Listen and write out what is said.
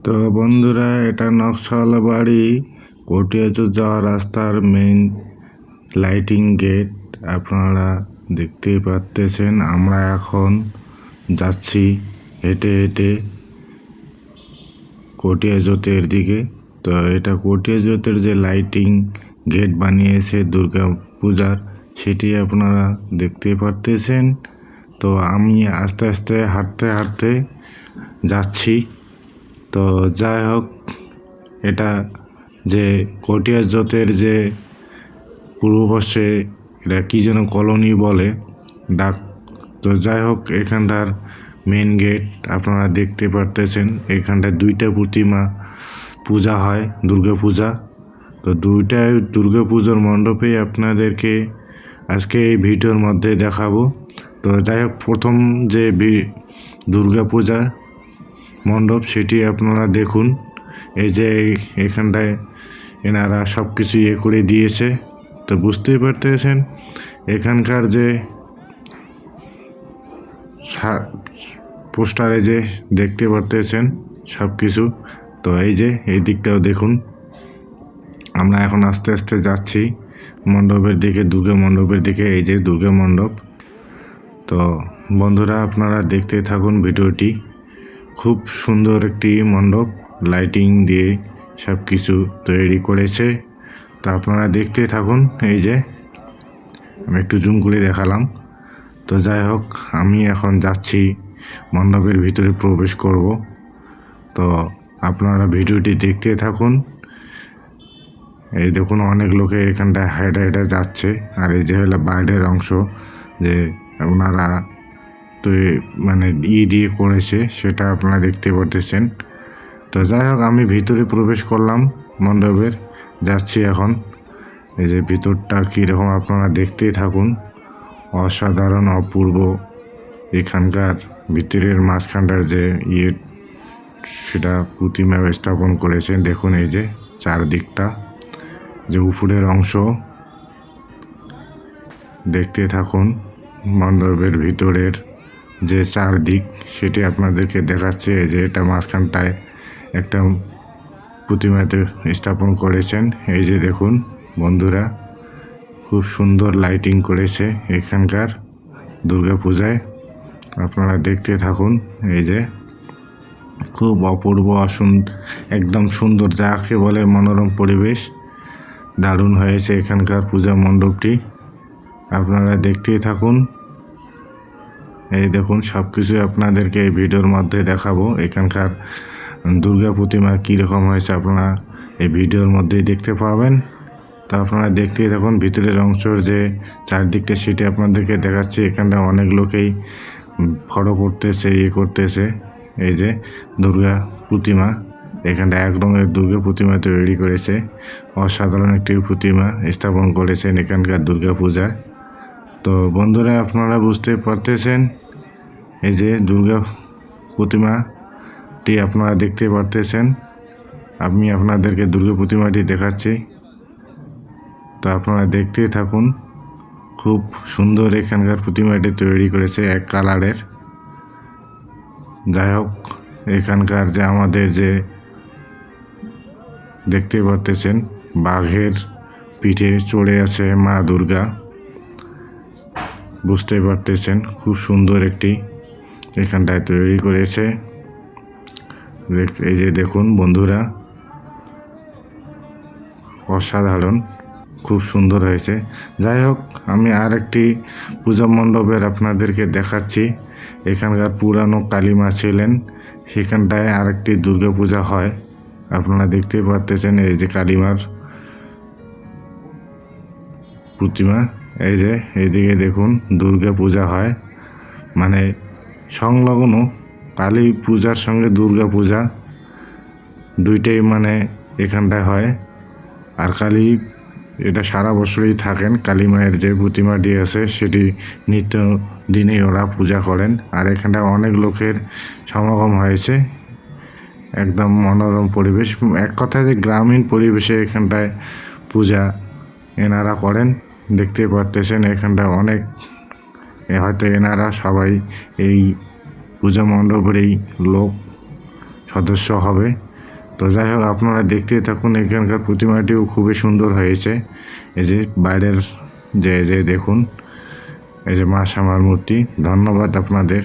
তো বন্ধুরা, এটা নকশাল বাড়ি কটিয়াচর যাওয়ার রাস্তার মেইন লাইটিং গেট। আপনারা দেখতেই পাচ্ছেন আমরা এখন যাচ্ছি হেঁটে হেঁটে কটিয়াচরের দিকে। তো এটা কটিয়াচরের যে লাইটিং গেট বানিয়েছে দুর্গা পূজার, সেটি আপনারা দেখতে পারতেছেন। তো আমি আস্তে আস্তে হাঁটতে হাঁটতে যাচ্ছি। তো যাই হোক, এটা যে কটিয়াচরের যে পূর্ব পাশে এটা কী যেন কলোনি বলে ডাক। তো যাই হোক, এখানটার মেন গেট আপনারা দেখতে পারতেছেন। এখানটায় দুইটা প্রতিমা পূজা হয়, দুর্গা পূজা। তো দুইটাই দুর্গা পূজার মণ্ডপেই আপনাদেরকে আজকে এই ভিডিওর মধ্যে দেখাবো। তো যাই হোক, প্রথম যে দুর্গা পূজা মণ্ডপ সেটি আপনারা দেখুন। এই যে এখানটায় এনারা সব কিছু করে দিয়েছে। তো বুঝতেই পারতেছেন এখানকার যে পোস্টারে যে দেখতে পারতেছেন সব কিছু। তো এই যে এই দিকটাও দেখুন। আমরা এখন আস্তে আস্তে যাচ্ছি মণ্ডপের দিকে, দুর্গা মণ্ডপের দিকে। এই যে দুর্গা মণ্ডপ। তো বন্ধুরা, আপনারা দেখতে থাকুন ভিডিওটি। খুব সুন্দর একটি মণ্ডপ, লাইটিং দিয়ে সব কিছু তৈরি করেছে। তো আপনারা দেখতে থাকুন। এই যে আমি একটু জুম করে দেখালাম। তো যাই হোক, আমি এখন যাচ্ছি মণ্ডপের ভিতরে প্রবেশ করব। তো আপনারা ভিডিওটি দেখতে থাকুন। এই দেখুন, অনেক লোকে এখানটায় হাইটে হাইটে যাচ্ছে। আর এই যে হলো বাইরের অংশ, যে ওনারা তো মানে দিয়ে করেছে, সেটা আপনারা দেখতে পারতেছেন। তো যাই হোক, আমি ভিতরে প্রবেশ করলাম মণ্ডপের, যাচ্ছি এখন। এই যে ভিতরটা কীরকম আপনারা দেখতেই থাকুন। অসাধারণ, অপূর্ব। এখানকার ভিতরের মাঝখানটার যে সেটা প্রতিমা স্থাপন করেছেন। দেখুন এই যে চারদিকটা, যে উপরের অংশ দেখতে থাকুন। মণ্ডপের ভিতরের যে চারদিক সেটি আপনাদেরকে দেখাচ্ছে। এই যে এটা মাঝখানটায় একটা প্রতিমাতে স্থাপন করেছেন। এই যে দেখুন বন্ধুরা, খুব সুন্দর লাইটিং করেছে এখানকার দুর্গা পূজায়। আপনারা দেখতে থাকুন। এই যে খুব অপূর্ব, একদম সুন্দর, যাকে বলে মনোরম পরিবেশ। দারুণ হয়েছে এখানকার পূজা মণ্ডপটি। আপনারা দেখতেই থাকুন। এই দেখুন, সব কিছু আপনাদেরকে এই ভিডিওর মধ্যে দেখাবো। এখানকার দুর্গা প্রতিমা কীরকম হয়েছে আপনারা এই ভিডিওর মধ্যেই দেখতে পাবেন। তো আপনারা দেখতেই থাকুন। ভিতরের অংশের যে চারদিকটা সেটি আপনাদেরকে দেখাচ্ছি। এখানটা অনেক লোকেই ফটো করতেছে, করতেছে। এই যে দুর্গা প্রতিমা, এখানটা এক রঙের দুর্গা প্রতিমা তৈরি করেছে। অসাধারণ একটি প্রতিমা স্থাপন করেছেন এখানকার দুর্গা পূজায়। তো বন্ধুরা, আপনারা বুঝতে পারতেছেন এই যে দুর্গা প্রতিমাটি আপনারা দেখতে পারতেছেন। আমি আপনাদেরকে দুর্গা প্রতিমাটি দেখাচ্ছি। তো আপনারা দেখতেই থাকুন। খুব সুন্দর এখানকার প্রতিমাটি তৈরি করেছে, এক কালারের। যাই হোক, এখানকার যে আমাদের যে দেখতে পারতেছেন বাঘের পিঠে চড়ে আছে মা দুর্গা। বুঝতে পারতেছেন খুব সুন্দর একটি এখানটায় তৈরি করেছে। এই যে দেখুন বন্ধুরা, অসাধারণ, খুব সুন্দর হয়েছে। যাই হোক, আমি আর একটি পূজা মণ্ডপের আপনাদেরকে দেখাচ্ছি। এখানকার পুরানো কালীমা ছিলেন, সেখানটায় আরেকটি দুর্গা পূজা হয়। আপনারা দেখতে পাচ্ছেন এই যে কালীমার প্রতিমা। এই যে এইদিকে দেখুন দুর্গা পূজা হয়, মানে সংলগ্ন কালী পূজার সঙ্গে দুর্গা পূজা দুইটাই মানে এখানটায় হয়। আর কালী এটা সারা বছরই থাকেন। কালী মায়ের যে প্রতিমাটি আছে সেটি নিত্য দিনেই ওরা পূজা করেন। আর এখানটায় অনেক লোকের সমাগম হয়েছে। একদম মনোরম পরিবেশ, এক কথায় যে গ্রামীণ পরিবেশে এখানটায় পূজা এনারা করেন। দেখতে পারতেছেন এখানটায় অনেক, হয়তো এনারা সবাই এই পূজা মণ্ডপেরই লোক সদস্য হবে। তো যাই হোক, আপনারা দেখতেই থাকুন, এখানকার প্রতিমাটিও খুবই সুন্দর হয়েছে। এই যে বাইরের যে দেখুন, এই যে মা শ্যামার মূর্তি। ধন্যবাদ আপনাদের।